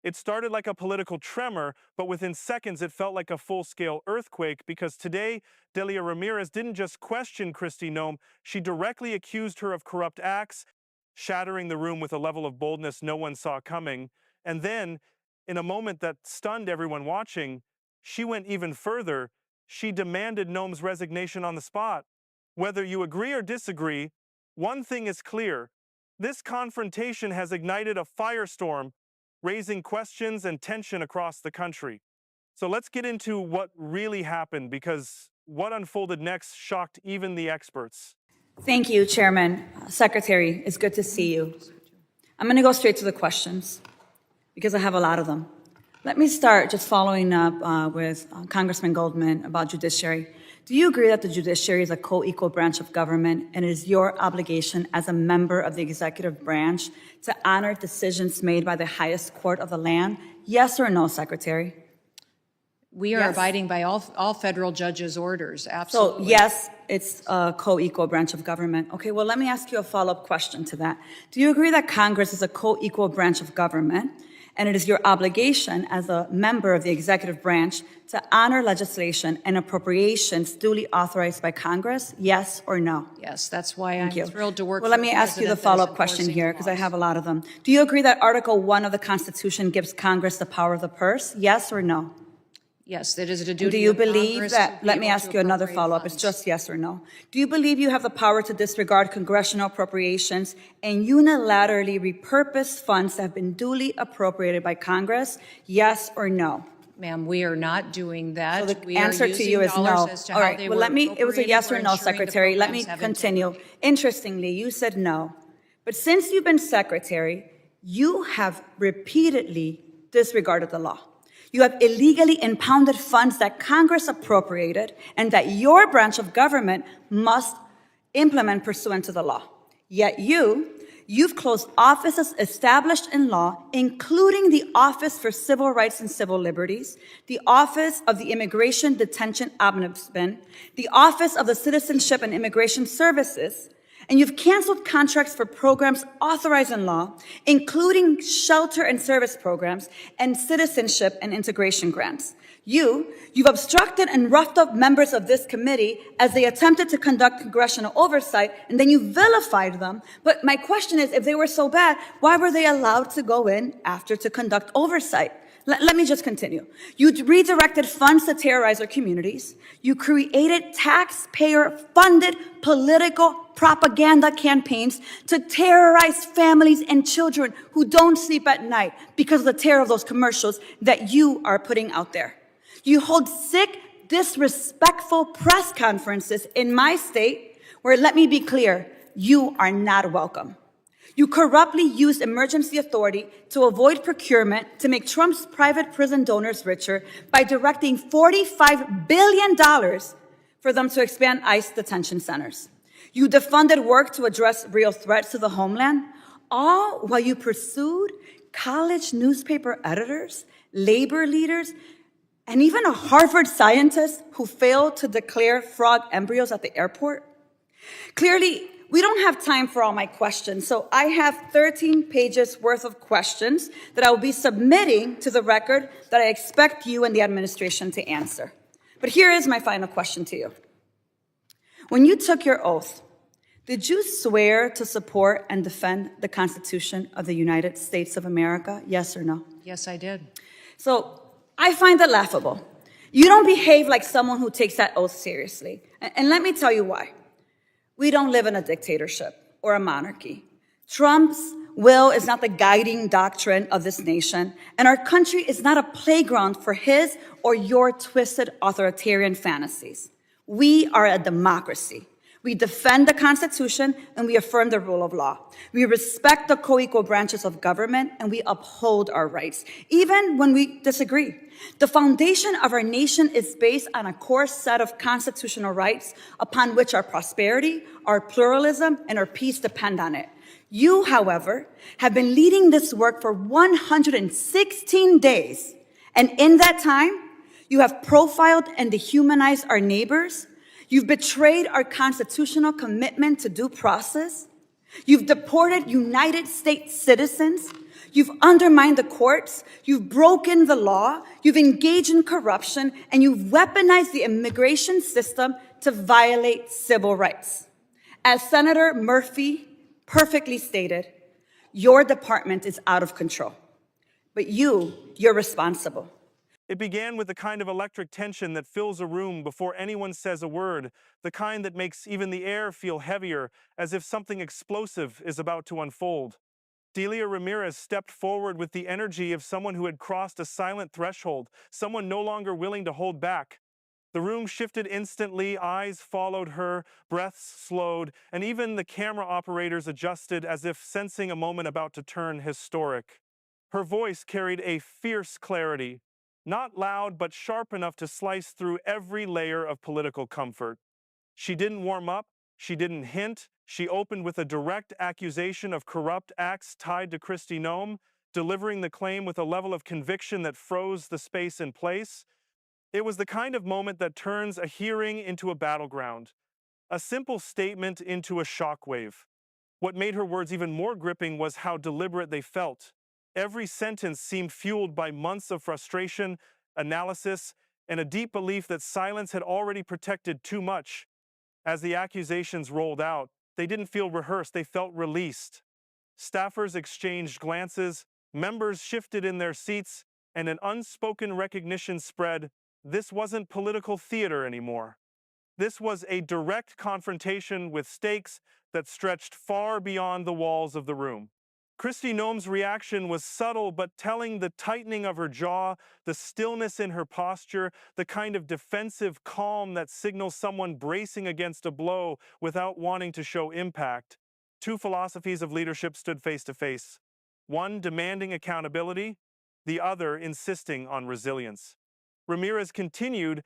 It started like a political tremor, but within seconds it felt like a full-scale earthquake because today, Delia Ramirez didn't just question Kristi Noem, she directly accused her of corrupt acts, shattering the room with a level of boldness no one saw coming. And then, in a moment that stunned everyone watching, she went even further. She demanded Noem's resignation on the spot. Whether you agree or disagree, one thing is clear. This confrontation has ignited a firestorm, raising questions and tension across the country. So let's get into what really happened, because what unfolded next shocked even the experts. Thank you, Chairman. Secretary, it's good to see you. I'm going to go straight to the questions because I have a lot of them. Let me start just following up with Congressman Goldman about judiciary. Do you agree that the judiciary is a co-equal branch of government and it is your obligation as a member of the executive branch to honor decisions made by the highest court of the land? Yes or no, Secretary? We are Yes. abiding by all federal judges' orders, absolutely. So yes, it's a co-equal branch of government. Okay, well, let me ask you a follow-up question to that. Do you agree that Congress is a co-equal branch of government and it is your obligation as a member of the executive branch to honor legislation and appropriations duly authorized by Congress? Yes or no? Yes, that's why Thank I'm you. thrilled to work Well, for let me the ask you the president that is follow-up question enforcing here the because I laws. have a lot of them. Do you agree that Article 1 of the Constitution gives Congress the power of the purse? Yes or no? Yes, it is a duty Do you of believe Congress that, to be let me able ask to you another appropriate follow-up, it's funds. just yes or no. Do you believe you have the power to disregard congressional appropriations and unilaterally repurpose funds that have been duly appropriated by Congress? Yes or no? Ma'am, we are not doing that. So the We are answer to using you is dollars no. as to All how right, they well, were it was a yes appropriated. or no, We're ensuring the Secretary. Let me programs have continue. integrity. Interestingly, you said no. But since you've been Secretary, you have repeatedly disregarded the law. You have illegally impounded funds that Congress appropriated and that your branch of government must implement pursuant to the law. Yet you've closed offices established in law, including the Office for Civil Rights and Civil Liberties, the Office of the Immigration Detention Ombudsman, the Office of the Citizenship and Immigration Services, and you've canceled contracts for programs authorized in law, including shelter and service programs and citizenship and integration grants. You've obstructed and roughed up members of this committee as they attempted to conduct congressional oversight, and then you vilified them. But my question is, if they were so bad, why were they allowed to go in after to conduct oversight? Let me just continue. You redirected funds to terrorize our communities. You created taxpayer-funded political propaganda campaigns to terrorize families and children who don't sleep at night because of the terror of those commercials that you are putting out there. You hold sick, disrespectful press conferences in my state where, let me be clear, you are not welcome. You corruptly used emergency authority to avoid procurement to make Trump's private prison donors richer by directing $45 billion for them to expand ICE detention centers. You defunded work to address real threats to the homeland, all while you pursued college newspaper editors, labor leaders, and even a Harvard scientist who failed to declare frog embryos at the airport. Clearly, we don't have time for all my questions, so I have 13 pages worth of questions that I will be submitting to the record that I expect you and the administration to answer. But here is my final question to you. When you took your oath, did you swear to support and defend the Constitution of the United States of America? Yes or no? Yes, I did. So I find that laughable. You don't behave like someone who takes that oath seriously. And let me tell you why. We don't live in a dictatorship or a monarchy. Trump's will is not the guiding doctrine of this nation, and our country is not a playground for his or your twisted authoritarian fantasies. We are a democracy. We defend the Constitution and we affirm the rule of law. We respect the co-equal branches of government and we uphold our rights, even when we disagree. The foundation of our nation is based on a core set of constitutional rights upon which our prosperity, our pluralism, and our peace depend on it. You, however, have been leading this work for 116 days, and in that time, you have profiled and dehumanized our neighbors. You've betrayed our constitutional commitment to due process. You've deported United States citizens. You've undermined the courts, you've broken the law, you've engaged in corruption, and you've weaponized the immigration system to violate civil rights. As Senator Murphy perfectly stated, your department is out of control, but you're responsible. It began with the kind of electric tension that fills a room before anyone says a word, the kind that makes even the air feel heavier, as if something explosive is about to unfold. Delia Ramirez stepped forward with the energy of someone who had crossed a silent threshold, someone no longer willing to hold back. The room shifted instantly, eyes followed her, breaths slowed, and even the camera operators adjusted as if sensing a moment about to turn historic. Her voice carried a fierce clarity, not loud but sharp enough to slice through every layer of political comfort. She didn't warm up, she didn't hint, she opened with a direct accusation of corrupt acts tied to Kristi Noem, delivering the claim with a level of conviction that froze the space in place. It was the kind of moment that turns a hearing into a battleground, a simple statement into a shockwave. What made her words even more gripping was how deliberate they felt. Every sentence seemed fueled by months of frustration, analysis, and a deep belief that silence had already protected too much. As the accusations rolled out, they didn't feel rehearsed, they felt released. Staffers exchanged glances, members shifted in their seats, and an unspoken recognition spread. This wasn't political theater anymore. This was a direct confrontation with stakes that stretched far beyond the walls of the room. Kristi Noem's reaction was subtle but telling, the tightening of her jaw, the stillness in her posture, the kind of defensive calm that signals someone bracing against a blow without wanting to show impact. Two philosophies of leadership stood face to face, one demanding accountability, the other insisting on resilience. Ramirez continued,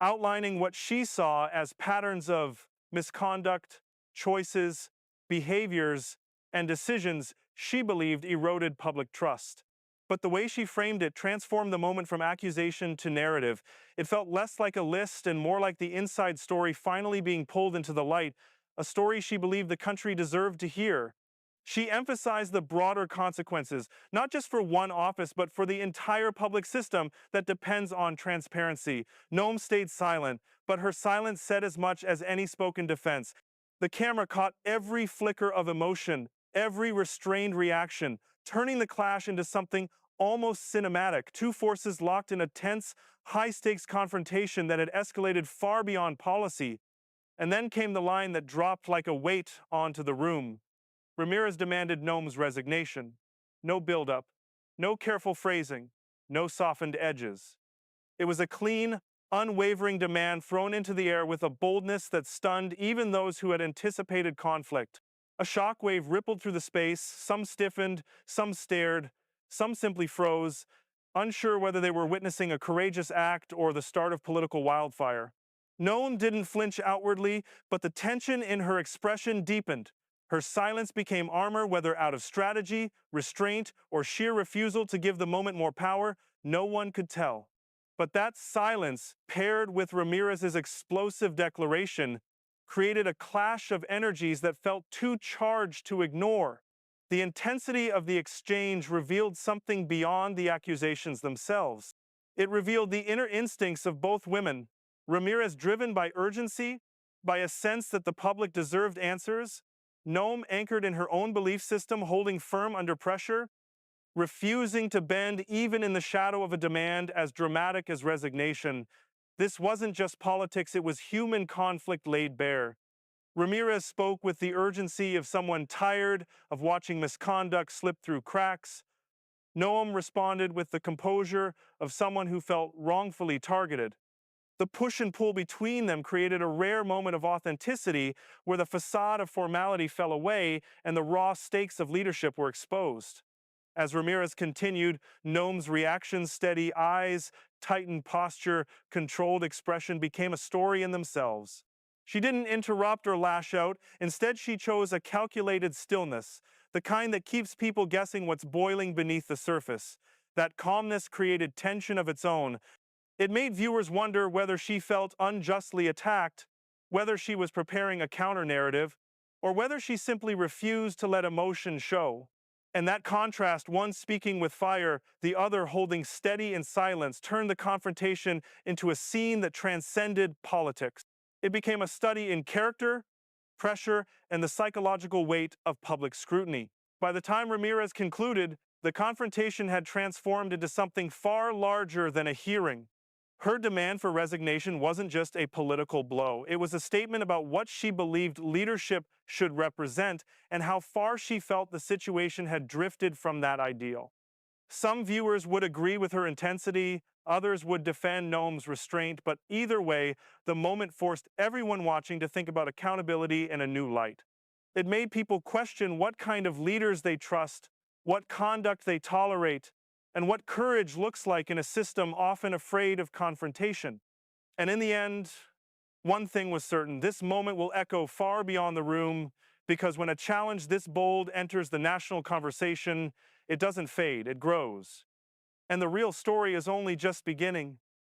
outlining what she saw as patterns of misconduct, choices, behaviors, and decisions she believed eroded public trust. But the way she framed it transformed the moment from accusation to narrative. It felt less like a list and more like the inside story finally being pulled into the light, a story she believed the country deserved to hear. She emphasized the broader consequences, not just for one office, but for the entire public system that depends on transparency. Noem stayed silent, but her silence said as much as any spoken defense. The camera caught every flicker of emotion, every restrained reaction, turning the clash into something almost cinematic. Two forces locked in a tense, high-stakes confrontation that had escalated far beyond policy. And then came the line that dropped like a weight onto the room. Ramirez demanded Noem's resignation. No buildup, no careful phrasing, no softened edges. It was a clean, unwavering demand thrown into the air with a boldness that stunned even those who had anticipated conflict. A shockwave rippled through the space, some stiffened, some stared, some simply froze, unsure whether they were witnessing a courageous act or the start of political wildfire. Noem didn't flinch outwardly, but the tension in her expression deepened. Her silence became armor, whether out of strategy, restraint, or sheer refusal to give the moment more power, no one could tell. But that silence, paired with Ramirez's explosive declaration, created a clash of energies that felt too charged to ignore. The intensity of the exchange revealed something beyond the accusations themselves. It revealed the inner instincts of both women, Ramirez driven by urgency, by a sense that the public deserved answers, Noem anchored in her own belief system, holding firm under pressure, refusing to bend even in the shadow of a demand as dramatic as resignation. This wasn't just politics, it was human conflict laid bare. Ramirez spoke with the urgency of someone tired of watching misconduct slip through cracks. Noem responded with the composure of someone who felt wrongfully targeted. The push and pull between them created a rare moment of authenticity where the facade of formality fell away and the raw stakes of leadership were exposed. As Ramirez continued, Noem's reactions, steady eyes, tightened posture, controlled expression became a story in themselves. She didn't interrupt or lash out. Instead, she chose a calculated stillness, the kind that keeps people guessing what's boiling beneath the surface. That calmness created tension of its own. It made viewers wonder whether she felt unjustly attacked, whether she was preparing a counter-narrative, or whether she simply refused to let emotion show. And that contrast, one speaking with fire, the other holding steady in silence, turned the confrontation into a scene that transcended politics. It became a study in character, pressure, and the psychological weight of public scrutiny. By the time Ramirez concluded, the confrontation had transformed into something far larger than a hearing. Her demand for resignation wasn't just a political blow. It was a statement about what she believed leadership should represent and how far she felt the situation had drifted from that ideal. Some viewers would agree with her intensity, others would defend Noem's restraint, but either way, the moment forced everyone watching to think about accountability in a new light. It made people question what kind of leaders they trust, what conduct they tolerate, and what courage looks like in a system often afraid of confrontation. And in the end, one thing was certain: this moment will echo far beyond the room, because when a challenge this bold enters the national conversation, it doesn't fade, it grows. And the real story is only just beginning.